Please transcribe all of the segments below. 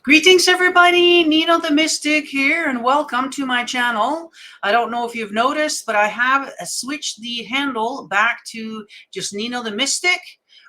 Greetings, everybody. Nino the Mystic here, and welcome to my channel. I don't know if you've noticed, but I have switched the handle back to just Nino the Mystic.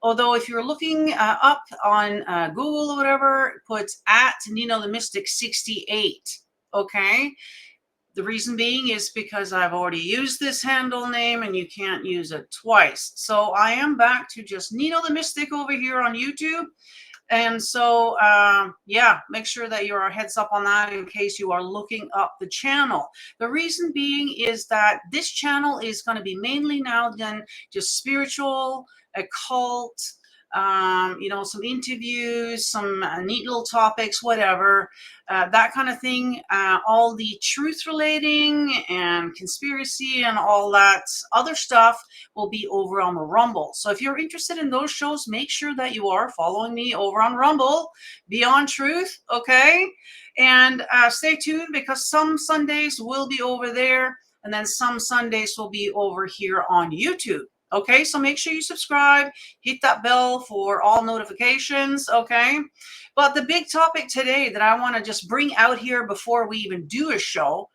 Although if you're looking up on Google or whatever, it puts at Nino the Mystic 68. Okay. The reason being is because I've already used this handle name and you can't use it twice. So I am back to just Nino the Mystic over here on YouTube. And so, yeah, make sure that you're a heads up on that in case you are looking up the channel. The reason being is that this channel is going to be mainly now then just spiritual, occult, some interviews, some neat little topics, whatever, that kind of thing. All the truth relating and conspiracy and all that other stuff will be over on the Rumble. So if you're interested in those shows, make sure that you are following me over on Rumble, Beyond Truth, okay? And stay tuned because some Sundays will be over there and then some Sundays will be over here on YouTube. Okay, so make sure you subscribe, hit that bell for all notifications, okay? But the big topic today that I want to just bring out here before we even do a show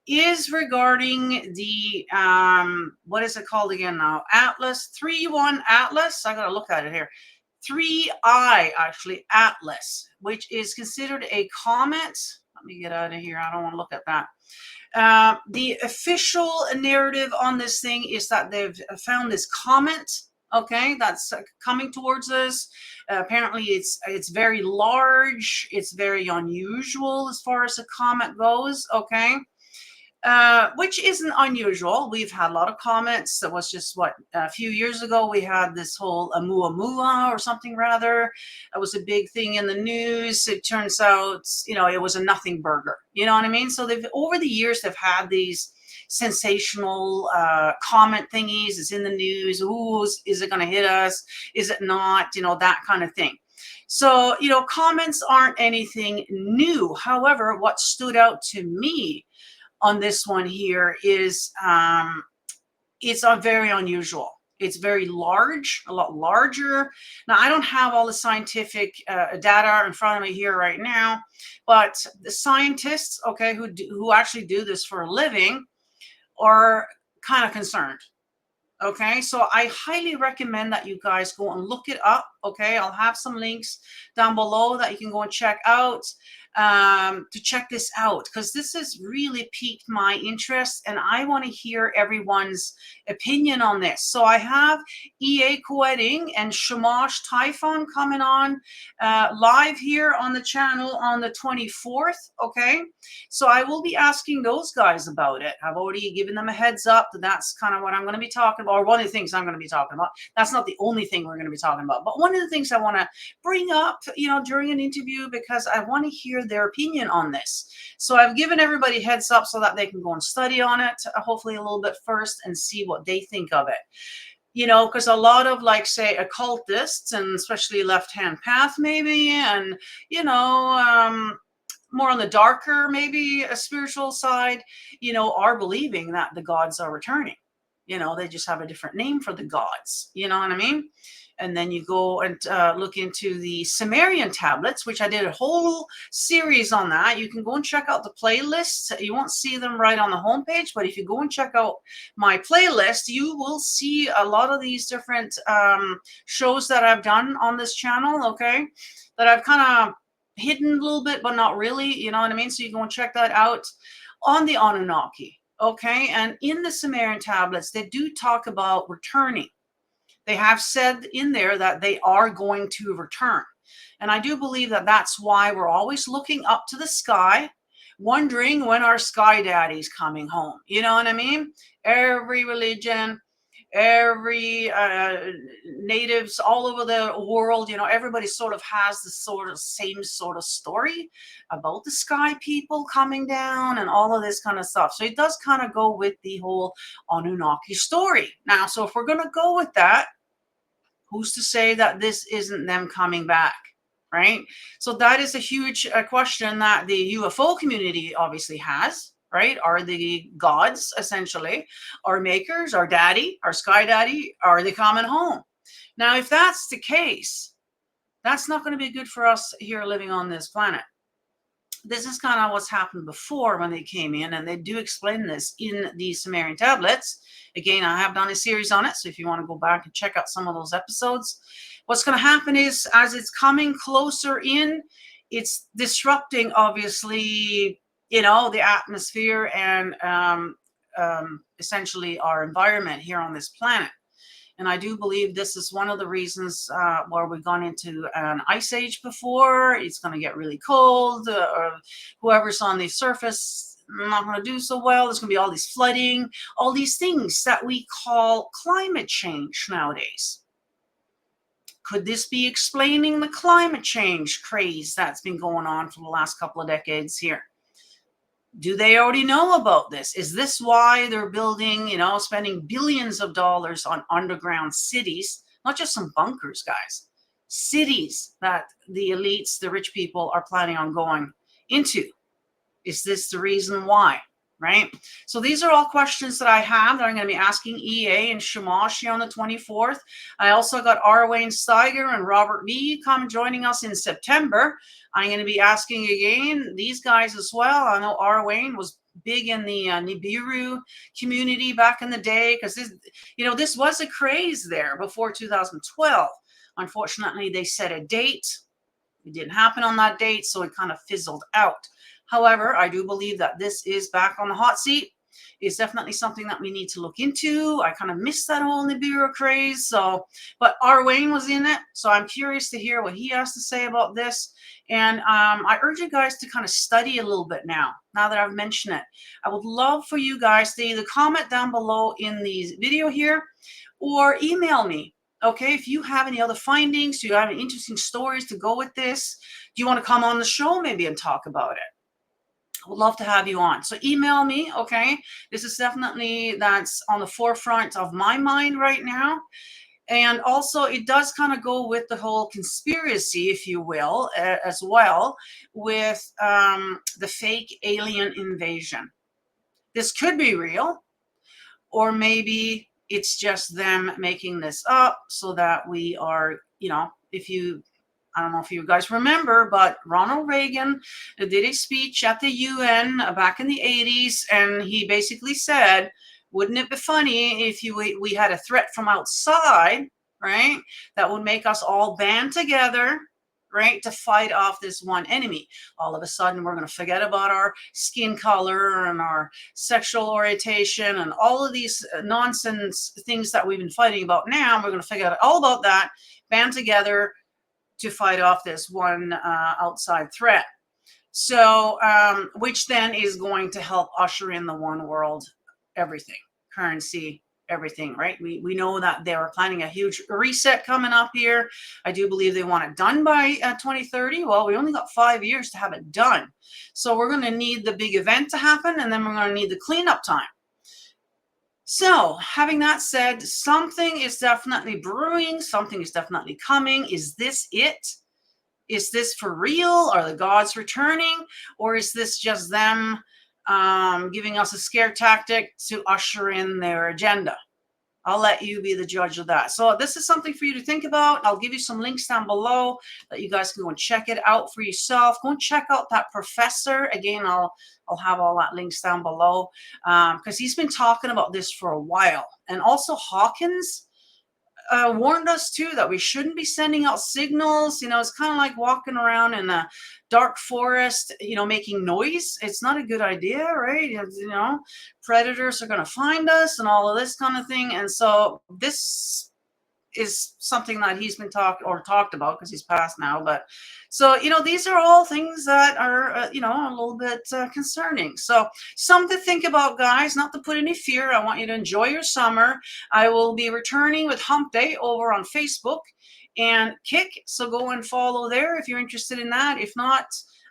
is regarding the, what is it called again now? Atlas, 3-1 Atlas. I got to look at it here. 3I, actually, Atlas, which is considered a comet. Let me get out of here. I don't want to look at that. The official narrative on this thing is that they've found this comet, okay, that's coming towards us. Apparently it's very large, it's very unusual as far as a comet goes, okay, which isn't unusual. We've had a lot of comets. That was just what, a few years ago we had this whole Oumuamua or something rather. It was a big thing in the news. It turns out, it was a nothing burger. You know what I mean? So they've, over the years, they've had these sensational comment thingies. It's in the news. Ooh, is it going to hit us? Is it not? That kind of thing. So, comments aren't anything new. However, what stood out to me on this one here is it's very unusual. It's very large, a lot larger. Now, I don't have all the scientific data in front of me here right now, but the scientists, okay, who actually do this for a living are kind of concerned. Okay, so I highly recommend that you guys go and look it up. Okay, I'll have some links down below that you can go and check out to check this out, because this has really piqued my interest and I want to hear everyone's opinion on this. So I have EA Coeting and Shamash Typhon coming on live here on the channel on the 24th. Okay, so I will be asking those guys about it. I've already given them a heads up that that's kind of what I'm going to be talking about, or one of the things I'm going to be talking about. That's not the only thing we're going to be talking about, but one of the things I want to bring up, during an interview, because I want to hear their opinion on this. So I've given everybody heads up so that they can go and study on it, hopefully a little bit first, and see what they think of it. Because a lot of, like, say, occultists, and especially left-hand path maybe, and, more on the darker, maybe a spiritual side, are believing that the gods are returning. They just have a different name for the gods. You know what I mean? And then you go and look into the Sumerian tablets, which I did a whole series on that. You can go and check out the playlists. You won't see them right on the homepage, but if you go and check out my playlist, you will see a lot of these different shows that I've done on this channel, okay, that I've kind of hidden a little bit, but not really, you know what I mean? So you go and check that out on the Anunnaki, okay? And in the Sumerian tablets, they do talk about returning. They have said in there that they are going to return. And I do believe that that's why we're always looking up to the sky, wondering when our sky daddy's coming home. You know what I mean? Every religion, every natives all over the world, everybody sort of has the same sort of story about the sky people coming down and all of this kind of stuff. So it does kind of go with the whole Anunnaki story. Now, so if we're going to go with that, who's to say that this isn't them coming back, right? So that is a huge question that the UFO community obviously has, right? Are the gods essentially our makers, our daddy, our sky daddy? Are they coming home? Now, if that's the case, that's not going to be good for us here living on this planet. this is kind of what's happened before when they came in, and they do explain this in the Sumerian tablets. Again, I have done a series on it, so if you want to go back and check out some of those episodes, what's going to happen is as it's coming closer in, it's disrupting, obviously, the atmosphere and essentially our environment here on this planet. And I do believe this is one of the reasons where we've gone into an ice age before. It's going to get really cold, or whoever's on the surface not going to do so well. There's going to be all these flooding, all these things that we call climate change nowadays. Could this be explaining the climate change craze that's been going on for the last couple of decades here? Do they already know about this? Is this why they're building, spending billions of dollars on underground cities, not just some bunkers, guys, cities that the elites, the rich people are planning on going into? Is this the reason why? Right? So these are all questions that I have that I'm going to be asking EA and Shamash on the 24th. I also got R. Wayne Steiger and Robert V. come joining us in September. I'm going to be asking again these guys as well. I know R. Wayne was big in the Nibiru community back in the day, because this was a craze there before 2012. Unfortunately, they set a date. It didn't happen on that date, so it kind of fizzled out. However, I do believe that this is back on the hot seat. It's definitely something that we need to look into. I kind of missed that whole Nibiru craze. But R. Wayne was in it, so I'm curious to hear what he has to say about this. And I urge you guys to kind of study a little bit now that I've mentioned it. I would love for you guys to either comment down below in the video here or email me. Okay, if you have any other findings, do you have any interesting stories to go with this? Do you want to come on the show maybe and talk about it? I would love to have you on. So email me, okay? This is definitely, that's on the forefront of my mind right now. And also, it does kind of go with the whole conspiracy, if you will, as well, with the fake alien invasion. This could be real, or maybe it's just them making this up so that we are, I don't know if you guys remember, but Ronald Reagan did a speech at the UN back in the 80s, and he basically said, wouldn't it be funny if we had a threat from outside, right, that would make us all band together, right, to fight off this one enemy? All of a sudden, we're going to forget about our skin color and our sexual orientation and all of these nonsense things that we've been fighting about now. We're going to forget all about that, band together to fight off this one outside threat. So, which then is going to help usher in the one world, everything, currency, everything, right? We know that they are planning a huge reset coming up here. I do believe they want it done by 2030. Well, we only got 5 years to have it done. So we're going to need the big event to happen, and then we're going to need the cleanup time. So, having that said, something is definitely brewing. Something is definitely coming. Is this it? Is this for real? Are the gods returning? Or is this just them giving us a scare tactic to usher in their agenda? I'll let you be the judge of that. So this is something for you to think about. I'll give you some links down below that you guys can go and check it out for yourself. Go and check out that professor. Again, I'll have all that links down below because he's been talking about this for a while. And also Hawkins warned us too that we shouldn't be sending out signals. It's kind of like walking around in a dark forest, making noise. It's not a good idea, right? Predators are going to find us and all of this kind of thing. And so this is something that he's been talked about because he's passed now. But so, these are all things that are, a little bit concerning. So something to think about, guys, not to put any fear. I want you to enjoy your summer. I will be returning with Hump Day over on Facebook and Kick. So go and follow there if you're interested in that. If not,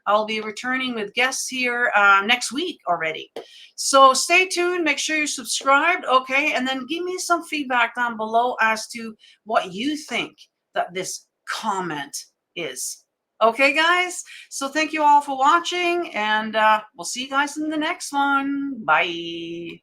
I'll be returning with guests here next week already. So stay tuned. Make sure you're subscribed. Okay. And then give me some feedback down below as to what you think that this comment is. Okay, guys. So thank you all for watching, and we'll see you guys in the next one. Bye.